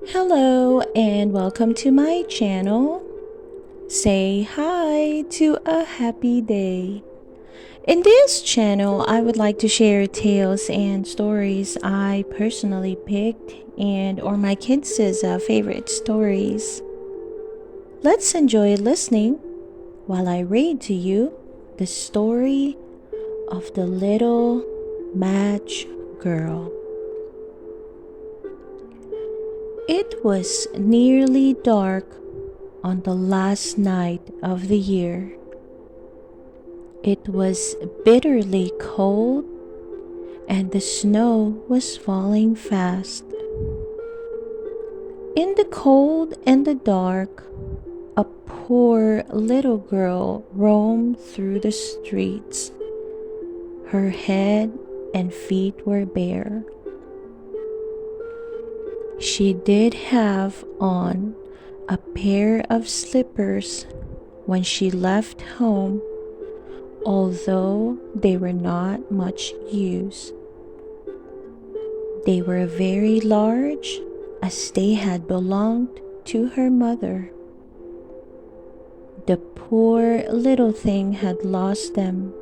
Hello and welcome to my channel. Say hi to a happy day. In this channel, I would like to share tales and stories I personally picked and or my kids' favorite stories. Let's enjoy listening while I read to you the story of the little match girl. It was nearly dark on the last night of the year. It was bitterly cold and the snow was falling fast. In the cold and the dark, a poor little girl roamed through the streets. Her head and feet were bare. She did have on a pair of slippers when she left home, although they were not much used. They were very large, as they had belonged to her mother. The poor little thing had lost them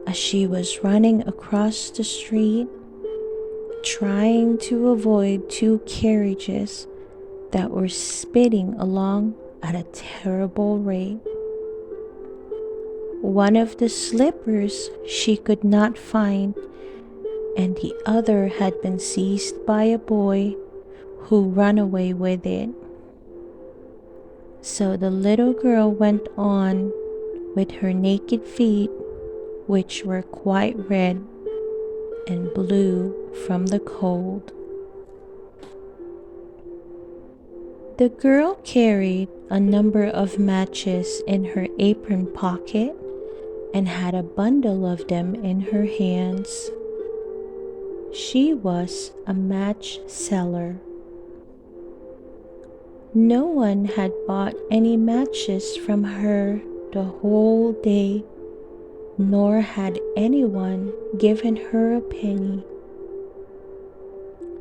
as she was running across the street, trying to avoid two carriages that were speeding along at a terrible rate. One of the slippers she could not find, and the other had been seized by a boy who ran away with it. So the little girl went on with her naked feet, which were quite red and blue from the cold. The girl carried a number of matches in her apron pocket and had a bundle of them in her hands. She was a match seller. No one had bought any matches from her the whole day, nor had anyone given her a penny.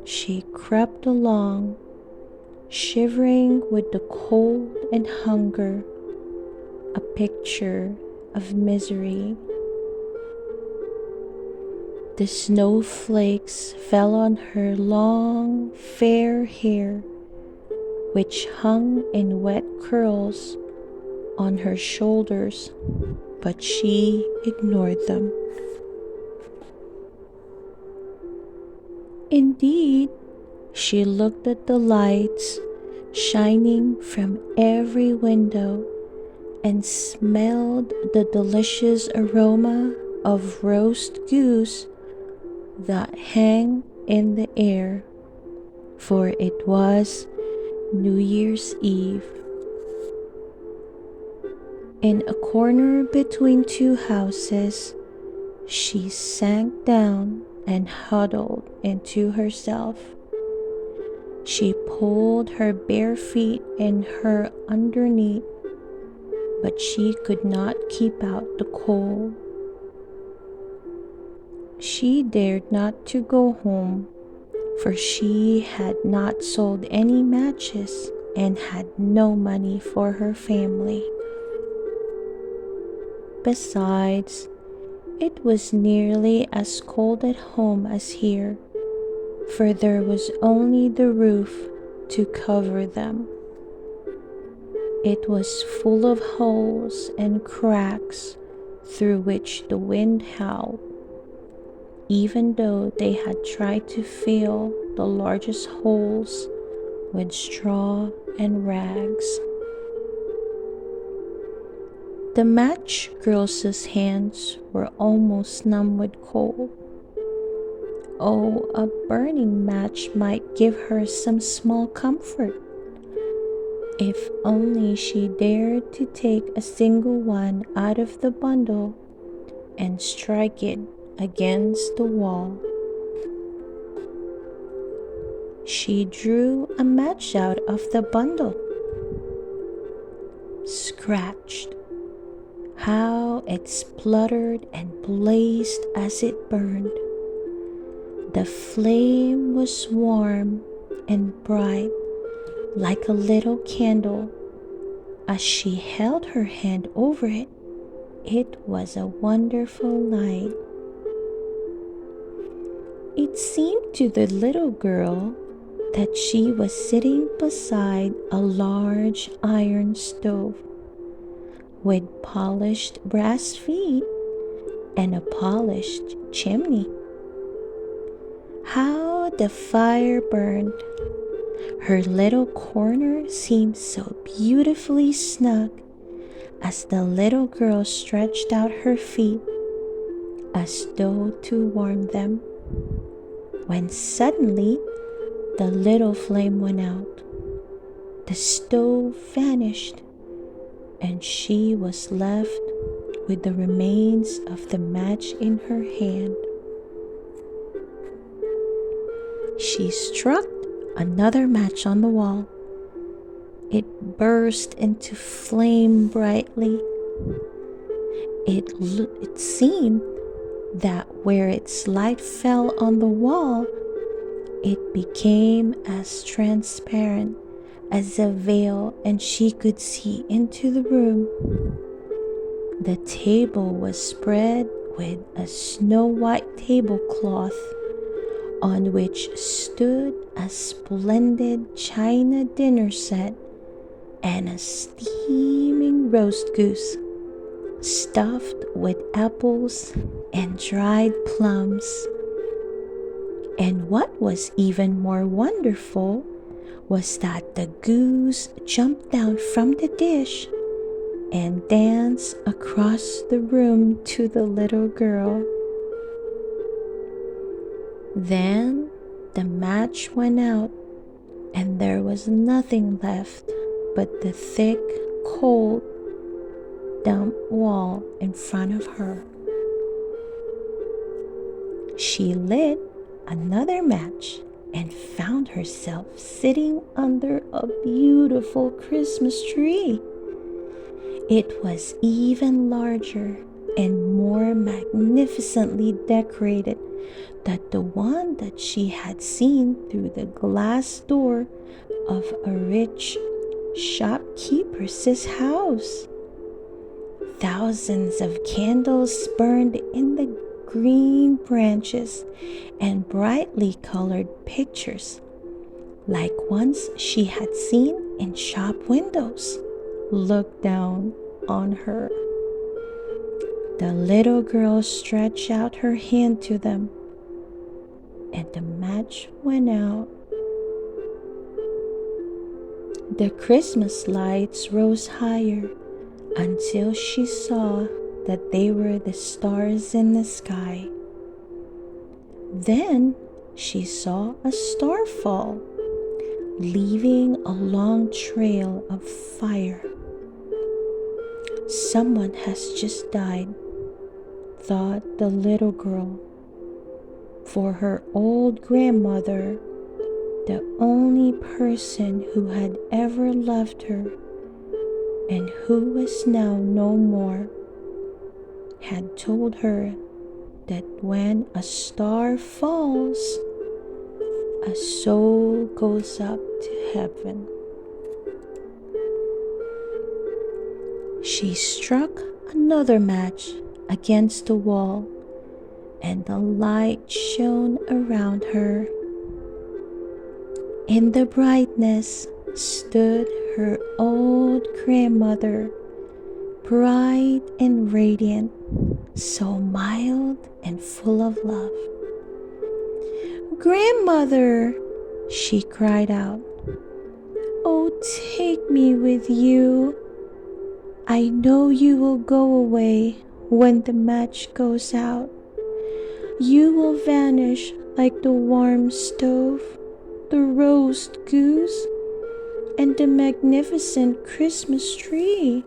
She crept along, shivering with the cold and hunger, a picture of misery. The snowflakes fell on her long, fair hair, which hung in wet curls on her shoulders, but she ignored them. Indeed, she looked at the lights shining from every window and smelled the delicious aroma of roast goose that hang in the air, for it was New Year's Eve. In a corner between two houses, she sank down and huddled into herself. She pulled her bare feet in her underneath, but she could not keep out the cold. She dared not to go home, for she had not sold any matches and had no money for her family. Besides, it was nearly as cold at home as here, for there was only the roof to cover them. It was full of holes and cracks through which the wind howled, even though they had tried to fill the largest holes with straw and rags. The match girl's hands were almost numb with cold. Oh, a burning match might give her some small comfort. If only she dared to take a single one out of the bundle and strike it against the wall. She drew a match out of the bundle, scratched. How it spluttered and blazed as it burned. The flame was warm and bright like a little candle. As she held her hand over it, it was a wonderful light. It seemed to the little girl that she was sitting beside a large iron stove with polished brass feet and a polished chimney. How the fire burned! Her little corner seemed so beautifully snug as the little girl stretched out her feet as though to warm them, when suddenly the little flame went out. The stove vanished, and she was left with the remains of the match in her hand. She struck another match on the wall. It burst into flame brightly. It seemed that where its light fell on the wall, it became as transparent as a veil, and she could see into the room. The table was spread with a snow-white tablecloth on which stood a splendid china dinner set and a steaming roast goose stuffed with apples and dried plums. And what was even more wonderful was that the goose jumped down from the dish and danced across the room to the little girl. Then the match went out, and there was nothing left but the thick, cold, damp wall in front of her. She lit another match and found herself sitting under a beautiful Christmas tree. It was even larger and more magnificently decorated than the one that she had seen through the glass door of a rich shopkeeper's house. Thousands of candles burned in the green branches, and brightly colored pictures, like ones she had seen in shop windows, looked down on her. The little girl stretched out her hand to them, and the match went out. The Christmas lights rose higher until she saw that they were the stars in the sky. Then she saw a star fall, leaving a long trail of fire. Someone has just died, thought the little girl, for her old grandmother, the only person who had ever loved her and who was now no more, had told her that when a star falls, a soul goes up to heaven. She struck another match against the wall, and the light shone around her. In the brightness stood her old grandmother, bright and radiant, so mild and full of love. "Grandmother," she cried out, "oh, take me with you. I know you will go away when the match goes out. You will vanish like the warm stove, the roast goose, and the magnificent Christmas tree."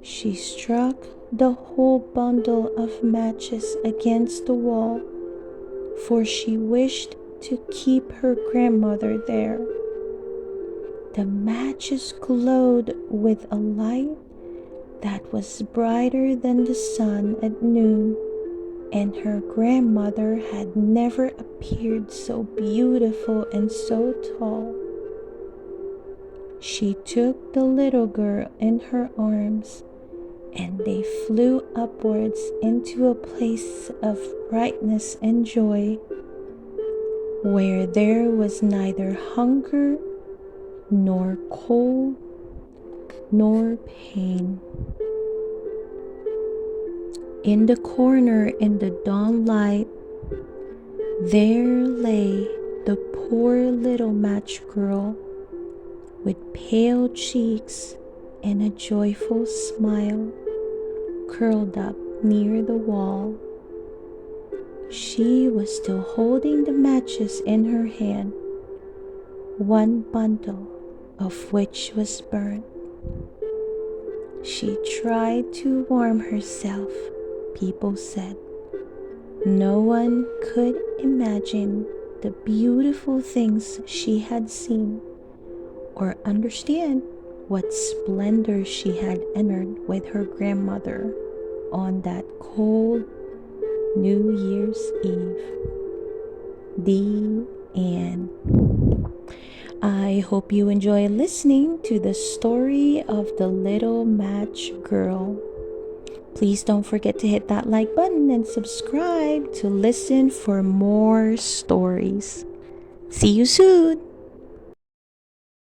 She struck the whole bundle of matches against the wall, for she wished to keep her grandmother there. The matches glowed with a light that was brighter than the sun at noon, and her grandmother had never appeared so beautiful and so tall. She took the little girl in her arms, and they flew upwards into a place of brightness and joy, where there was neither hunger, nor cold, nor pain. In the corner in the dawnlight, there lay the poor little match girl with pale cheeks and a joyful smile, curled up near the wall. She was still holding the matches in her hand, one bundle of which was burnt. She tried to warm herself, people said. No one could imagine the beautiful things she had seen, or understand what splendor she had entered with her grandmother on that cold New Year's Eve. The end. I hope you enjoy listening to the story of the little match girl. Please don't forget to hit that like button and subscribe to listen for more stories. See you soon!